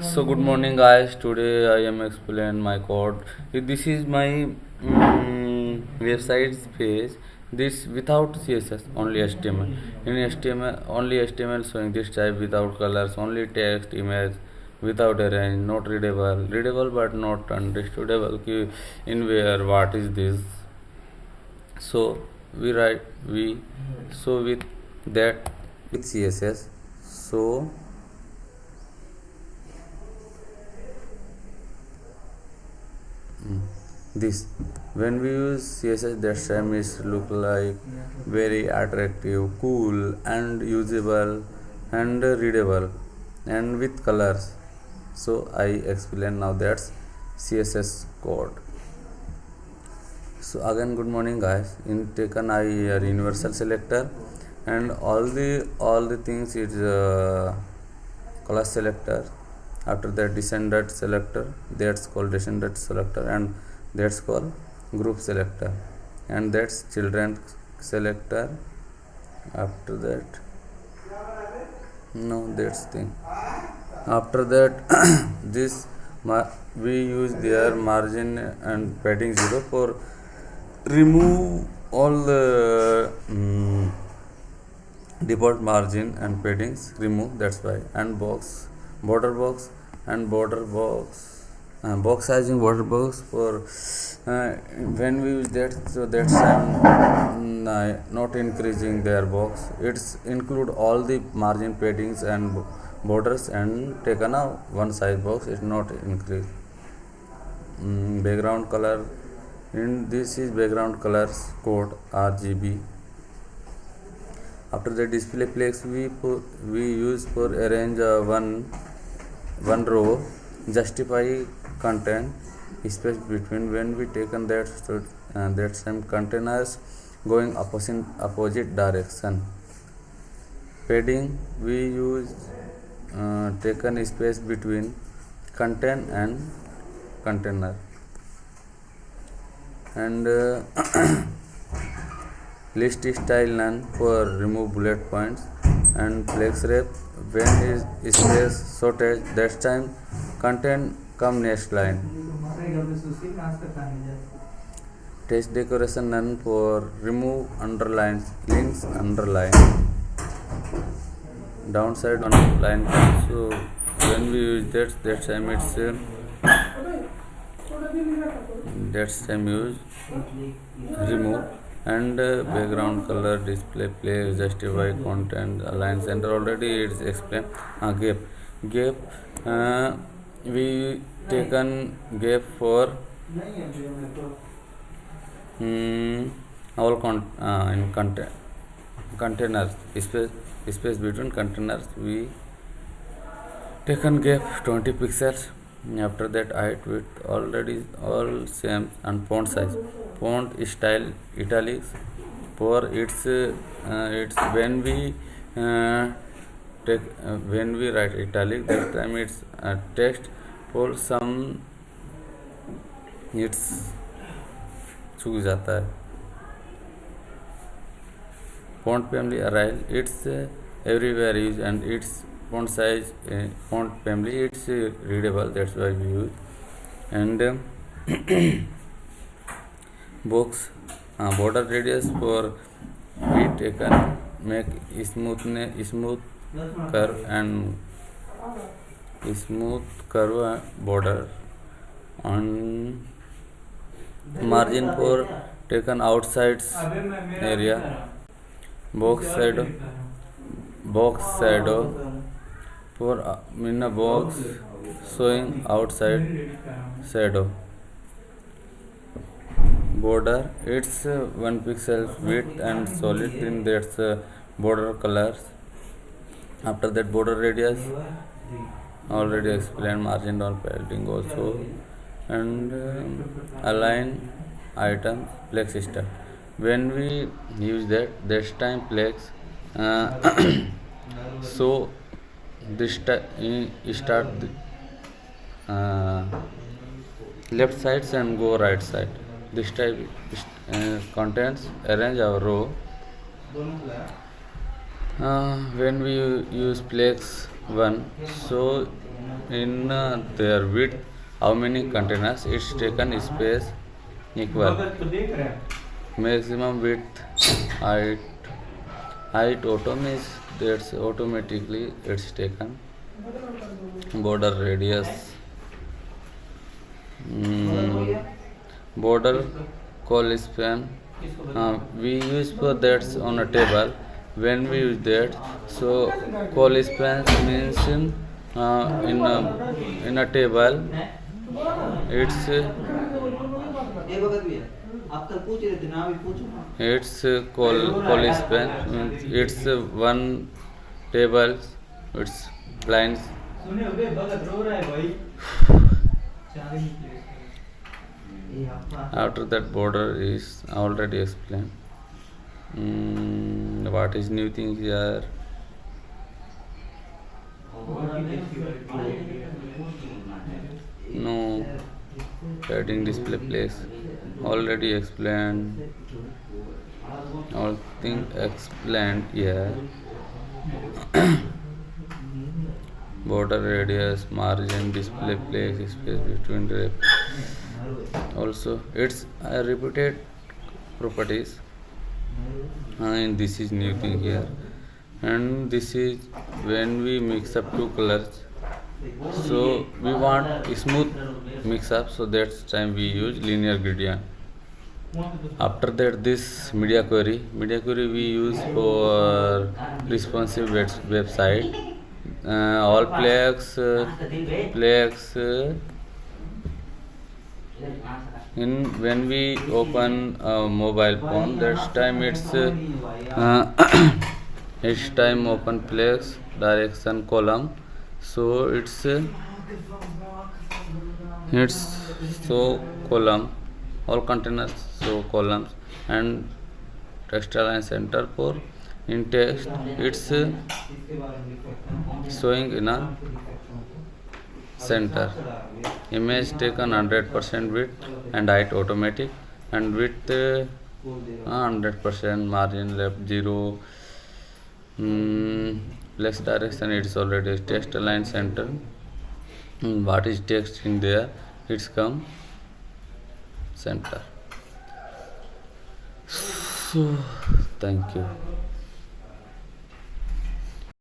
So good morning guys. Today I am explain my code. This is my website page. This without CSS, only HTML. In HTML, only HTML showing this type without colors, only text, image, without a range, not readable, readable but not understandable. In where what is this? So we so with that with CSS. So this when we use CSS, that time is look like very attractive, cool and usable and readable and with colors. So I explain now that's CSS code. So again good morning guys. In taken I universal selector and all the things is class selector. After that descendant selector, that's called descendant selector, and that's called group selector, and that's children selector. After that no that's thing. After that this we use their margin and padding 0 for remove all the default margin and paddings, remove, that's why. And border box and border box, box sizing border box for when we use that, so that's not increasing their box. It's include all the margin, paddings and borders and taken a one size box. It's not increase. Background color, in this is background colors code RGB. After the display flex we use for arrange one row, justify content space between. When we taken that same containers going opposite direction. Padding we use taken space between content and container. And list style none for remove bullet points. And flex rep when is space sorted, that time content come next line. Text decoration none for remove underlines, links underline, downside underline. So when we use that time it's that's time use remove. And background color, display play, justify content, align center, already it's explained. Gap we taken gap for all in containers, space between containers we taken gap 20 pixels. After that height width already all same. And font size, font style italics for it's when we when we write italic, that time it's text. For some it's चूक जाता है. Font family array, it's everywhere used, and its font size, font family, it's readable, that's why we use. And box border radius for we taken make smooth curve and smooth curve border. On margin for taken outside area. Box shadow for in a box showing outside shadow. Border, it's 1 pixel width and solid in that's border colors. After that border radius already explained, margin down padding also. And align item flex system, when we use that time flex so this start left sides and go right side. This type contains arrange our row. When we use flex 1, so in their width, how many containers it's taken space equal. Maximum width, height auto means that's automatically it's taken. Border radius, border call span, we use for that's on a table. When we use that, so call span means in a table it's call span means it's one table, it's lines. After that, border is already explained. What is new thing here? No, padding display place already explained. All thing explained here. Border radius, margin, display place, space between the. Also, it's repeated properties. And this is new thing here. And this is when we mix up two colors. So we want a smooth mix up. So that's time we use linear gradient. After that, this media query we use for responsive website. All players in when we open a mobile phone, that's time it's each time open place direction column. So it's so column, all containers so columns, and text align center for in text it's showing in a center. Image taken 100% width and height automatic, and width 100%, margin left 0, flex direction it's already text align center. What is text in there, it's come center. So thank you.